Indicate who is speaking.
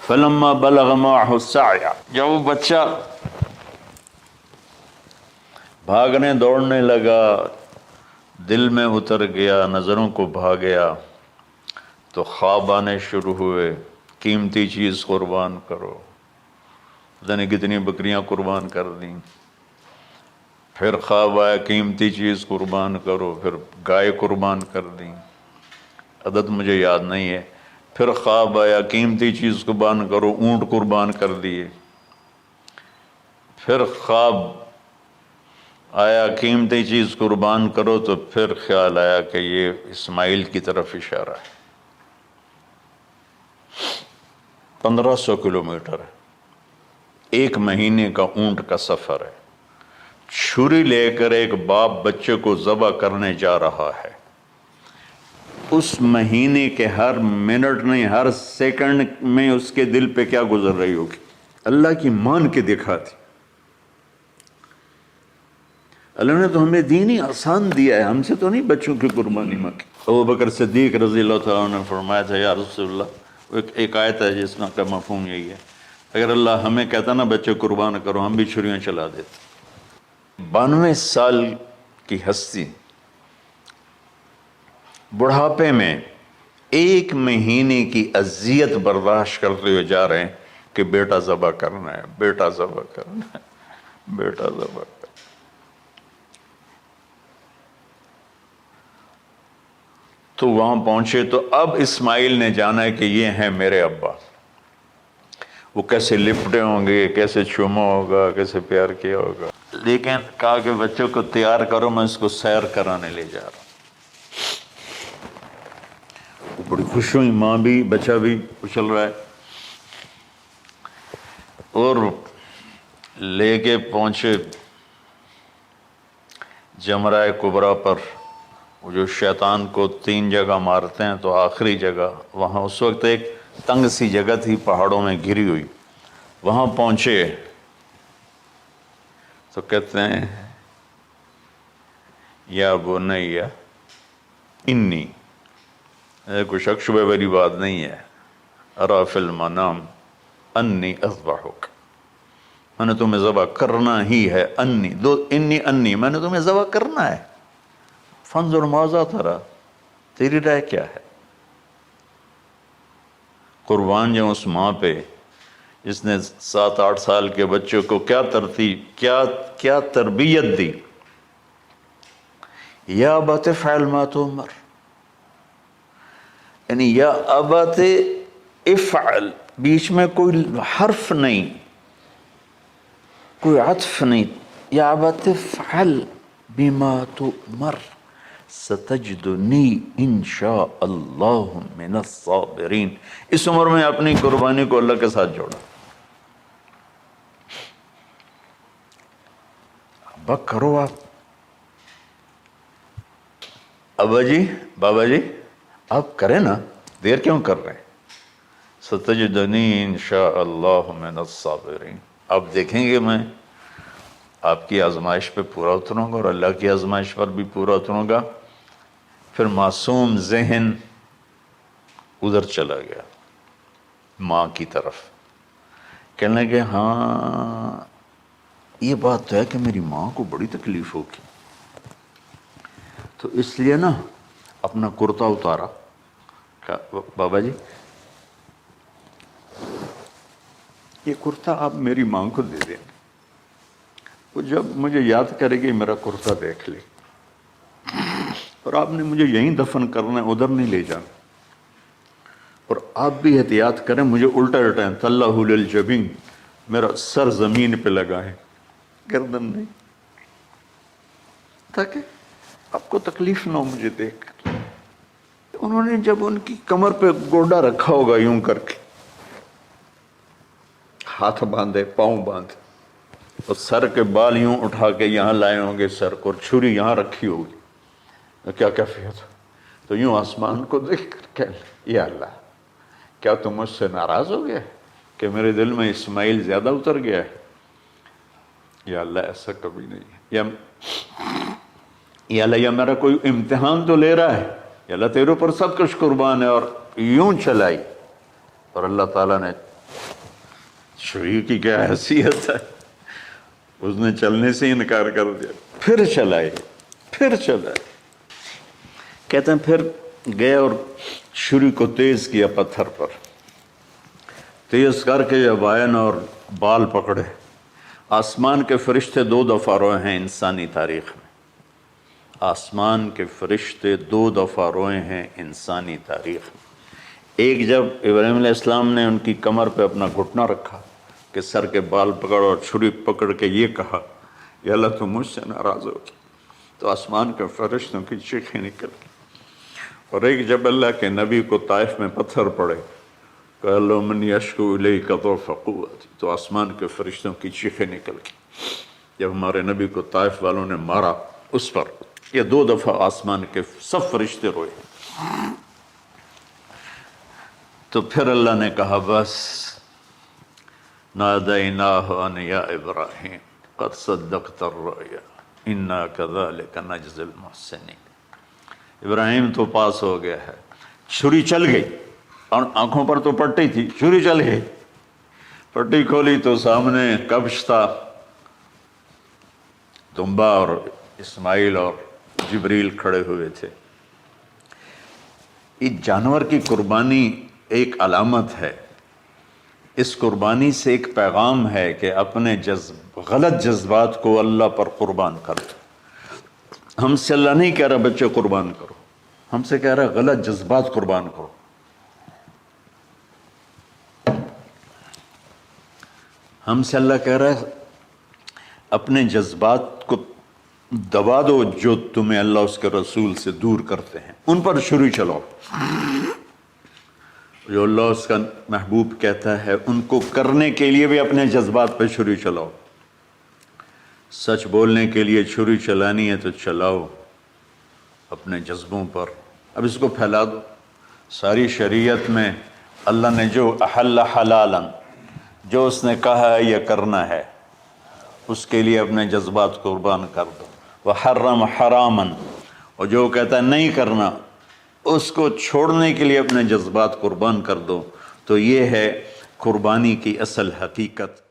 Speaker 1: فلما بلغ معه السعي، جب وہ بچہ بھاگنے دوڑنے لگا، دل میں اتر گیا، نظروں کو بھا گیا، تو خواب آنے شروع ہوئے، قیمتی چیز قربان کرو، پتہ نہیں کتنی بکریاں قربان کر دیں۔ پھر خواب آیا قیمتی چیز قربان کرو، پھر گائے قربان کر دیں، عدد مجھے یاد نہیں ہے۔ پھر خواب آیا قیمتی چیز قربان کرو، اونٹ قربان کر دیے۔ پھر خواب آیا قیمتی چیز قربان کرو، تو پھر خیال آیا کہ یہ اسماعیل کی طرف اشارہ ہے۔ 1500 کلومیٹر ہے، 1 مہینے کا اونٹ کا سفر ہے، چھری لے کر ایک باپ بچے کو ذبح کرنے جا رہا ہے۔ اس مہینے کے ہر منٹ نہیں، ہر سیکنڈ میں اس کے دل پہ کیا گزر رہی ہوگی، اللہ کی مان کے دکھاتی۔ اللہ نے تو ہمیں دین ہی آسان دیا ہے، ہم سے تو نہیں بچوں کی قربانی مانگی۔ ابوبکر صدیق رضی اللہ تعالیٰ نے فرمایا تھا، یا رسول اللہ، ایک آیت ہے جس میں کا مفہوم یہی ہے، اگر اللہ ہمیں کہتا نا بچے قربان کرو، ہم بھی چھریاں چلا دیتے۔ 92 سال کی ہستی بڑھاپے میں 1 مہینے کی اذیت برداشت کرتے ہوئے جا رہے ہیں کہ بیٹا ذبح کرنا ہے، بیٹا ذبح کرنا ہے، بیٹا ذبح کرنا ہے۔ تو وہاں پہنچے تو اب اسماعیل نے جانا ہے کہ یہ ہیں میرے ابا، وہ کیسے لپٹے ہوں گے، کیسے چوما ہوگا، کیسے پیار کیا ہوگا۔ لیکن کہا کہ بچوں کو تیار کرو، میں اس کو سیر کرانے لے جا رہا ہوں۔ وہ بڑی خوش ہوئی، ماں بھی بچہ بھی اچھل رہا ہے، اور لے کے پہنچے جمرہ کبریٰ پر، وہ جو شیطان کو 3 جگہ مارتے ہیں، تو آخری جگہ وہاں اس وقت ایک تنگ سی جگہ تھی پہاڑوں میں گھری ہوئی، وہاں پہنچے تو کہتے ہیں یا بنی انی، کوئی شک شبہ والی بات نہیں ہے، ارا فی المنام انی اذبحک، میں نے تمہیں ذبح کرنا ہی ہے، انی میں نے تمہیں ذبح کرنا ہے، فانظر ماذا تری، تیری رائے کیا ہے۔ قربان جو اس ماں پہ جس نے 7-8 سال کے بچوں کو کیا تربیت دی، یا ابت افعل ما تؤمر، یعنی یا ابت افعل، بیچ میں کوئی حرف نہیں، کوئی عطف نہیں، یا ابت افعل بما تؤمر ستجدنی انشاء اللہ من الصابرین۔ اس عمر میں اپنی قربانی کو اللہ کے ساتھ جوڑا۔ ابا کرو آپ، ابا جی، بابا جی آپ کریں نا، دیر کیوں کر رہے ہیں؟ ستجدنی انشاء اللہ من الصابرین، آپ دیکھیں گے میں آپ کی آزمائش پہ پورا اتروں گا، اور اللہ کی آزمائش پر بھی پورا اتروں گا۔ پھر معصوم ذہن ادھر چلا گیا ماں کی طرف، کہنے لگے ہاں یہ بات تو ہے کہ میری ماں کو بڑی تکلیف ہوگی، تو اس لیے نا اپنا کرتا اتارا، کہا بابا جی یہ کرتا آپ میری ماں کو دے دیں، وہ جب مجھے یاد کرے گی میرا کرتا دیکھ لے، اور آپ نے مجھے یہیں دفن کرنا ہے، ادھر نہیں لے جانا، اور آپ بھی احتیاط کریں، مجھے الٹا لٹائیں، تلہ للجبین، میرا سر زمین پہ لگا ہے، گردن نہیں، تاکہ آپ کو تکلیف نہ ہو مجھے دیکھ کر۔ انہوں نے جب ان کی کمر پہ گوڈا رکھا ہوگا یوں کر کے، ہاتھ باندھے، پاؤں باندھے، اور سر کے بال یوں اٹھا کے یہاں لائے ہوں گے سر کو، اور چھری یہاں رکھی ہوگی، کیا کیفیت ہو؟ تو یوں آسمان کو دیکھ کر کہ یا اللہ کیا تم مجھ سے ناراض ہو گیا کہ میرے دل میں اسماعیل زیادہ اتر گیا ہے؟ یا اللہ ایسا کبھی نہیں، یا اللہ یہ میرا کوئی امتحان تو لے رہا ہے، یا اللہ تیرے اوپر سب کچھ قربان ہے، اور یوں چلائی، اور اللہ تعالیٰ نے چھری کی کیا حیثیت ہے، اس نے چلنے سے انکار کر دیا، پھر چلائے، پھر چلائے۔ کہتے ہیں پھر گئے اور چھری کو تیز کیا پتھر پر، تیز کر کے جب آئن اور بال پکڑے، آسمان کے فرشتے 2 دفعہ روئے ہیں انسانی تاریخ میں، آسمان کے فرشتے 2 دفعہ روئے ہیں انسانی تاریخ میں۔ ایک جب ابراہیم علیہ السلام نے ان کی کمر پہ اپنا گھٹنا رکھا کہ سر کے بال پکڑ اور چھری پکڑ کے یہ کہا یا اللہ تو مجھ سے ناراض ہو، تو آسمان کے فرشتوں کی چیخیں نکل گئی۔ اور ایک جب اللہ کے نبی کو طائف میں پتھر پڑے کہ اللہ من یشکو الیک ضعف قوتی، تو آسمان کے فرشتوں کی چیخیں نکل گئی جب ہمارے نبی کو طائف والوں نے مارا اس پر۔ یہ 2 دفعہ آسمان کے سب فرشتے روئے۔ تو پھر اللہ نے کہا بس، نادیناہ ان یا ابراہیم قد صدقت الرؤیا انا کذلک نجزی المحسنین، ابراہیم تو پاس ہو گیا ہے۔ چھری چل گئی، اور آنکھوں پر تو پٹی تھی، چھری چل گئی، پٹی کھولی تو سامنے کبش تھا، دمبا اور اسماعیل اور جبریل کھڑے ہوئے تھے۔ اس جانور کی قربانی ایک علامت ہے، اس قربانی سے ایک پیغام ہے کہ اپنے غلط جذبات کو اللہ پر قربان کرو۔ ہم سے اللہ نہیں کہہ رہا بچے قربان کرو، ہم سے کہہ رہا غلط جذبات قربان کرو۔ ہم سے اللہ کہہ رہا ہے اپنے جذبات کو دبا دو جو تمہیں اللہ اس کے رسول سے دور کرتے ہیں، ان پر چھری چلاؤ۔ جو اللہ اس کا محبوب کہتا ہے ان کو کرنے کے لیے بھی اپنے جذبات پہ چھری چلاؤ۔ سچ بولنے کے لیے چھری چلانی ہے تو چلاؤ اپنے جذبوں پر، اب اس کو پھیلا دو۔ ساری شریعت میں اللہ نے جو احل حلالا، جو اس نے کہا ہے یہ کرنا ہے، اس کے لیے اپنے جذبات قربان کر دو۔ وحرم حراما، اور جو کہتا ہے نہیں کرنا، اس کو چھوڑنے کے لیے اپنے جذبات قربان کر دو۔ تو یہ ہے قربانی کی اصل حقیقت۔